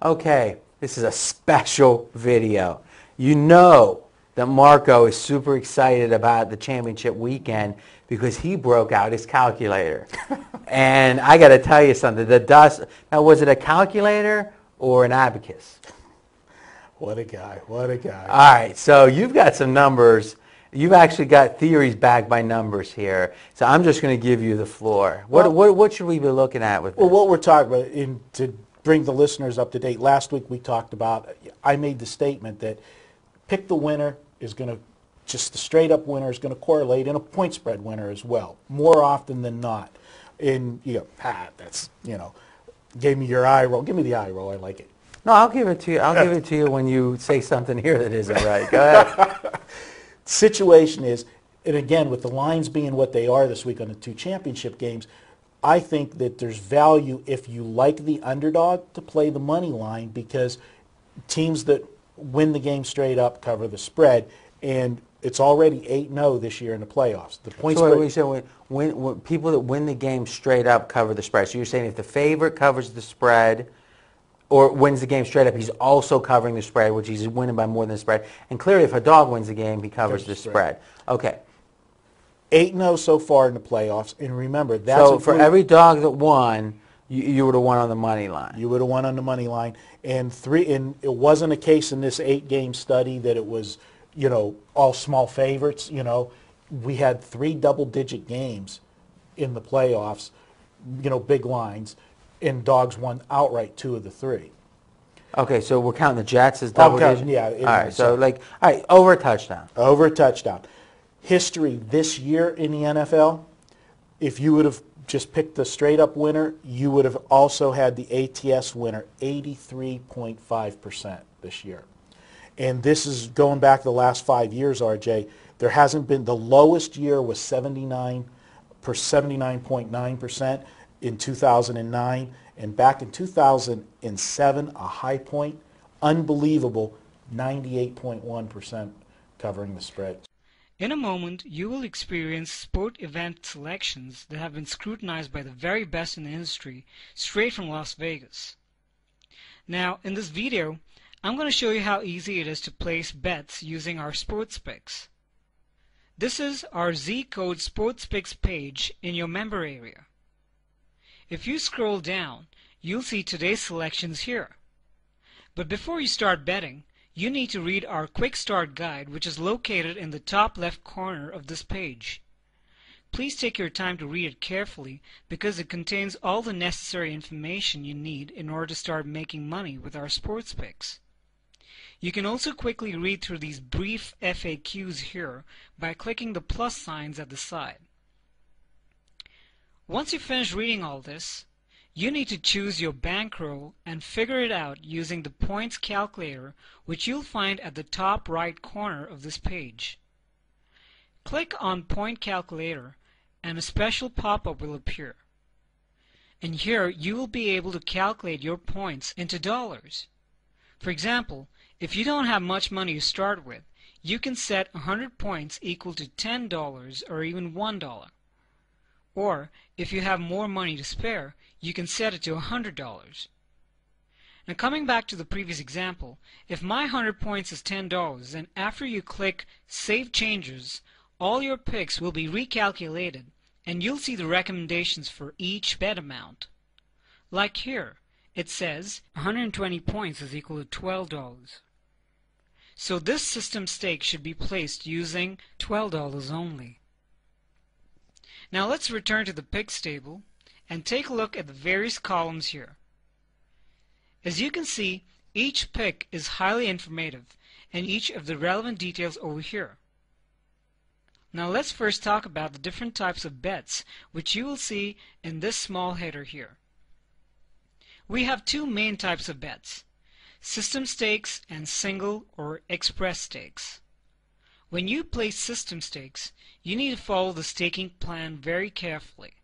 Okay, this is a special video. You know that Marco is super excited about the championship weekend because he broke out his calculator. And I got to tell you something. Now, was it a calculator or an abacus? What a guy, what a guy. All right, so you've got some numbers. You've actually got theories backed by numbers here. So I'm just going to give you the floor. What should we be looking at with this? Well, what we're talking about, to bring the listeners up to date, last week we talked about, I made the statement that pick the winner is going to, just the straight up winner is going to correlate in a point spread winner as well, more often than not. And you go, that's, gave me your eye roll. Give me the eye roll, I like it. No, I'll give it to you. I'll give it to you when you say something here that isn't right. Go ahead. Situation is, and again, with the lines being what they are this week on the two championship games, I think that there's value if you like the underdog to play the money line, because teams that win the game straight up cover the spread, and it's already 8-0 this year in the playoffs. The point So spread. when people that win the game straight up cover the spread. So you're saying if the favorite covers the spread or wins the game straight up, he's also covering the spread, which he's winning by more than the spread. And clearly, if a dog wins the game, he covers the spread. Okay. 8-0 so far in the playoffs, and remember, that's so for every dog that won, you would have won on the money line. You would have won on the money line, and it wasn't a case in this 8-game study that it was, all small favorites. We had 3 double-digit games in the playoffs, big lines, and dogs won outright 2 of the 3. Okay, so we're counting the Jets as double digit? Yeah. All right, so over a touchdown. Over a touchdown. History this year in the NFL, if you would have just picked the straight-up winner, you would have also had the ATS winner, 83.5% this year. And this is going back the last 5 years, RJ. There hasn't been, the lowest year was 79.9% in 2009. And back in 2007, a high point, unbelievable, 98.1% covering the spread. In a moment, you will experience sport event selections that have been scrutinized by the very best in the industry, straight from Las Vegas. Now, in this video, I'm going to show you how easy it is to place bets using our sports picks. This is our ZCode Sports Picks page in your member area. If you scroll down, you'll see today's selections here. But before you start betting, you need to read our Quick Start Guide, which is located in the top left corner of this page. Please take your time to read it carefully because it contains all the necessary information you need in order to start making money with our sports picks. You can also quickly read through these brief FAQs here by clicking the plus signs at the side. Once you finish reading all this, you need to choose your bankroll and figure it out using the points calculator, which you'll find at the top right corner of this page. Click on Point Calculator and a special pop-up will appear. And here you will be able to calculate your points into dollars. For example, if you don't have much money to start with, you can set 100 points equal to $10 or even $1. Or, if you have more money to spare, you can set it to $100. Now coming back to the previous example, if my 100 points is $10, then after you click Save Changes, all your picks will be recalculated and you'll see the recommendations for each bet amount. Like here, it says 120 points is equal to $12. So this system stake should be placed using $12 only. Now let's return to the picks table and take a look at the various columns here. As you can see, each pick is highly informative and each of the relevant details over here. Now let's first talk about the different types of bets which you will see in this small header here. We have 2 main types of bets, system stakes and single or express stakes. When you place system stakes, you need to follow the staking plan very carefully.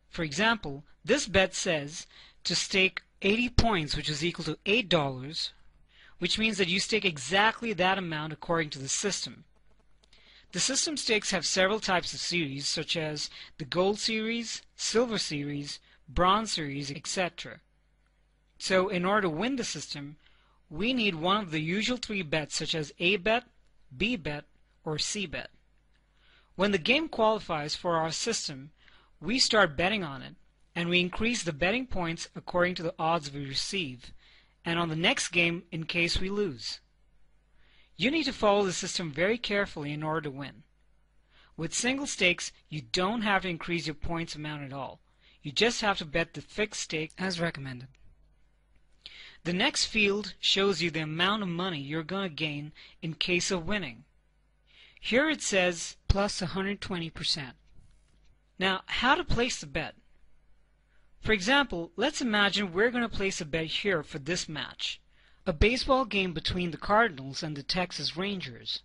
For example, this bet says to stake 80 points, which is equal to $8, which means that you stake exactly that amount according to the system. The system stakes have several types of series, such as the Gold Series, Silver Series, Bronze Series, etc. So in order to win the system, we need one of the usual 3 bets such as A bet, B bet, or C bet. When the game qualifies for our system, we start betting on it, and we increase the betting points according to the odds we receive, and on the next game in case we lose. You need to follow the system very carefully in order to win. With single stakes, you don't have to increase your points amount at all. You just have to bet the fixed stake as recommended. The next field shows you the amount of money you're going to gain in case of winning. Here it says plus 120%. Now, how to place the bet? For example, let's imagine we're going to place a bet here for this match, a baseball game between the Cardinals and the Texas Rangers.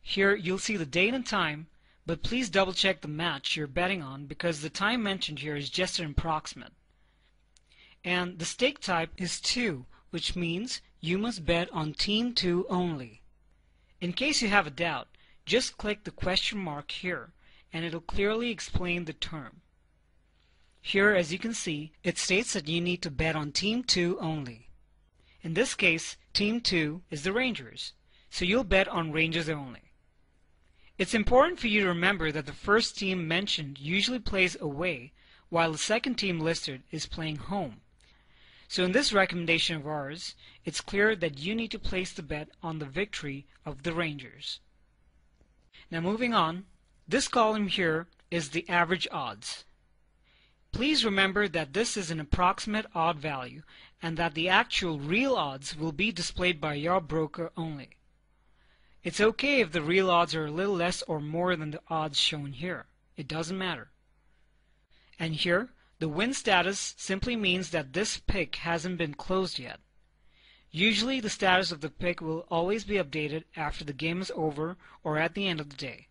Here you'll see the date and time, but please double check the match you're betting on because the time mentioned here is just an approximate. And the stake type is 2, which means you must bet on Team 2 only. In case you have a doubt, just click the question mark here and it'll clearly explain the term. Here, as you can see, it states that you need to bet on Team 2 only. In this case, Team 2 is the Rangers, so you'll bet on Rangers only. It's important for you to remember that the first team mentioned usually plays away, while the second team listed is playing home. So in this recommendation of ours, it's clear that you need to place the bet on the victory of the Rangers. Now moving on, this column here is the average odds. Please remember that this is an approximate odd value and that the actual real odds will be displayed by your broker only. It's okay if the real odds are a little less or more than the odds shown here. It doesn't matter. And here, the win status simply means that this pick hasn't been closed yet. Usually the status of the pick will always be updated after the game is over or at the end of the day.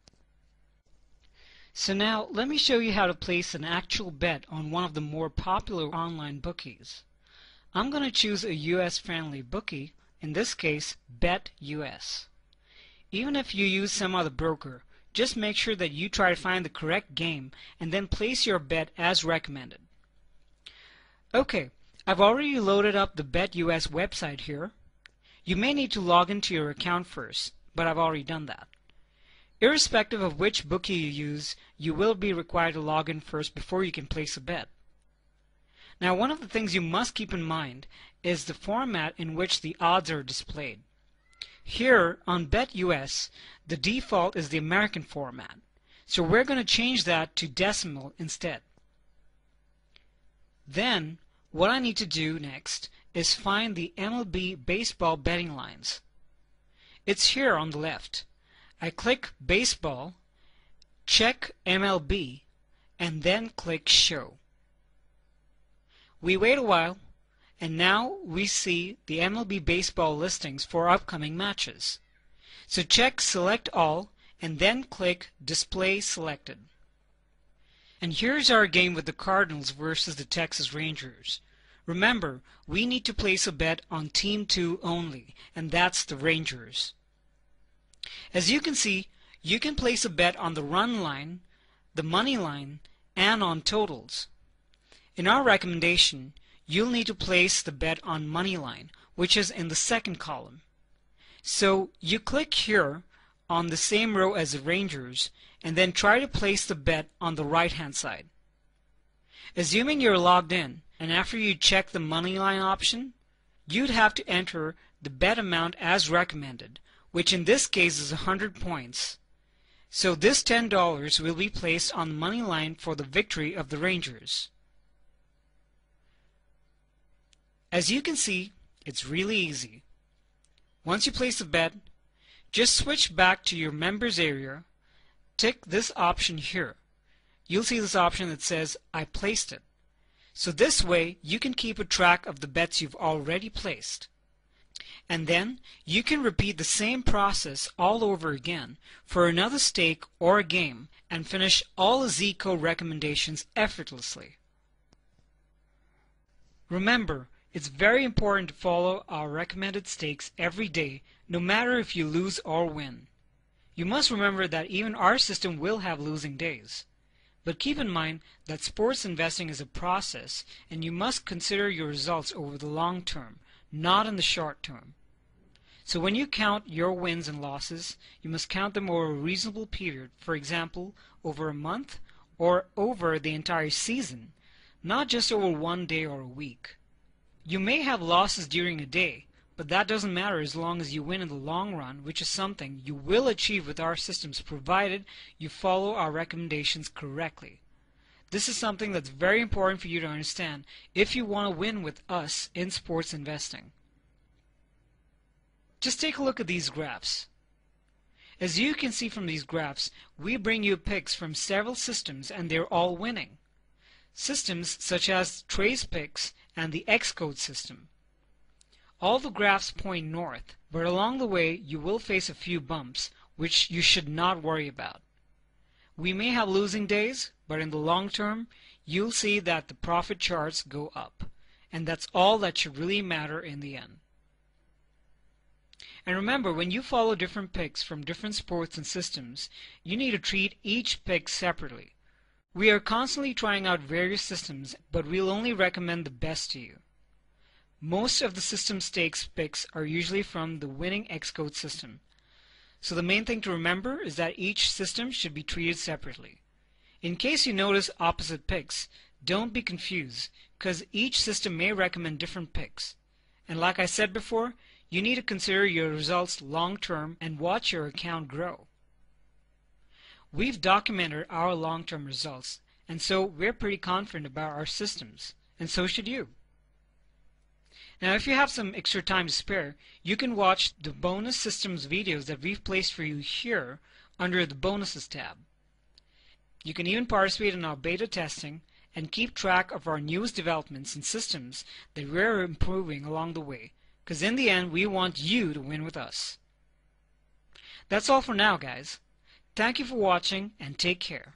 So now let me show you how to place an actual bet on one of the more popular online bookies. I'm going to choose a US friendly bookie, in this case BetUS. Even if you use some other broker, just make sure that you try to find the correct game and then place your bet as recommended. Okay, I've already loaded up the BetUS website here. You may need to log into your account first, but I've already done that. Irrespective of which bookie you use, you will be required to log in first before you can place a bet. Now, one of the things you must keep in mind is the format in which the odds are displayed. Here on BetUS, the default is the American format, so we're going to change that to decimal instead. Then, what I need to do next is find the MLB baseball betting lines. It's here on the left. I click Baseball, check MLB, and then click Show. We wait a while, and now we see the MLB baseball listings for upcoming matches. So check Select All, and then click Display Selected. And here's our game with the Cardinals versus the Texas Rangers. Remember, we need to place a bet on Team 2 only, and that's the Rangers. As you can see, you can place a bet on the run line, the money line, and on totals. In our recommendation, you'll need to place the bet on money line, which is in the second column. So you click here on the same row as the Rangers and then try to place the bet on the right hand side. Assuming you're logged in and after you check the money line option, you'd have to enter the bet amount as recommended, which in this case is 100 points. So this $10 will be placed on the money line for the victory of the Rangers. As you can see, it's really easy. Once you place a bet, just switch back to your members area, tick this option here. You'll see this option that says, I placed it. So this way, you can keep a track of the bets you've already placed. And then, you can repeat the same process all over again for another stake or a game and finish all the ZCode recommendations effortlessly. Remember, it's very important to follow our recommended stakes every day, no matter if you lose or win. You must remember that even our system will have losing days. But keep in mind that sports investing is a process, and you must consider your results over the long term, not in the short term. So when you count your wins and losses, you must count them over a reasonable period, for example, over a month or over the entire season, not just over one day or a week. You may have losses during a day, but that doesn't matter as long as you win in the long run, which is something you will achieve with our systems provided you follow our recommendations correctly. This is something that's very important for you to understand if you want to win with us in sports investing. Just take a look at these graphs. As you can see from these graphs, we bring you picks from several systems and they're all winning. Systems such as Trace Picks and the ZCode System. All the graphs point north, but along the way you will face a few bumps, which you should not worry about. We may have losing days, but in the long term, you'll see that the profit charts go up, and that's all that should really matter in the end. And remember, when you follow different picks from different sports and systems, you need to treat each pick separately. We are constantly trying out various systems, but we'll only recommend the best to you. Most of the system stakes picks are usually from the winning ZCode system. So the main thing to remember is that each system should be treated separately. In case you notice opposite picks, don't be confused, because each system may recommend different picks. And like I said before, you need to consider your results long term and watch your account grow. We've documented our long-term results, and so we're pretty confident about our systems, and so should you. Now if you have some extra time to spare, you can watch the bonus systems videos that we've placed for you here under the bonuses tab. You can even participate in our beta testing and keep track of our newest developments and systems that we're improving along the way, because in the end we want you to win with us. That's all for now, guys. Thank you for watching and take care.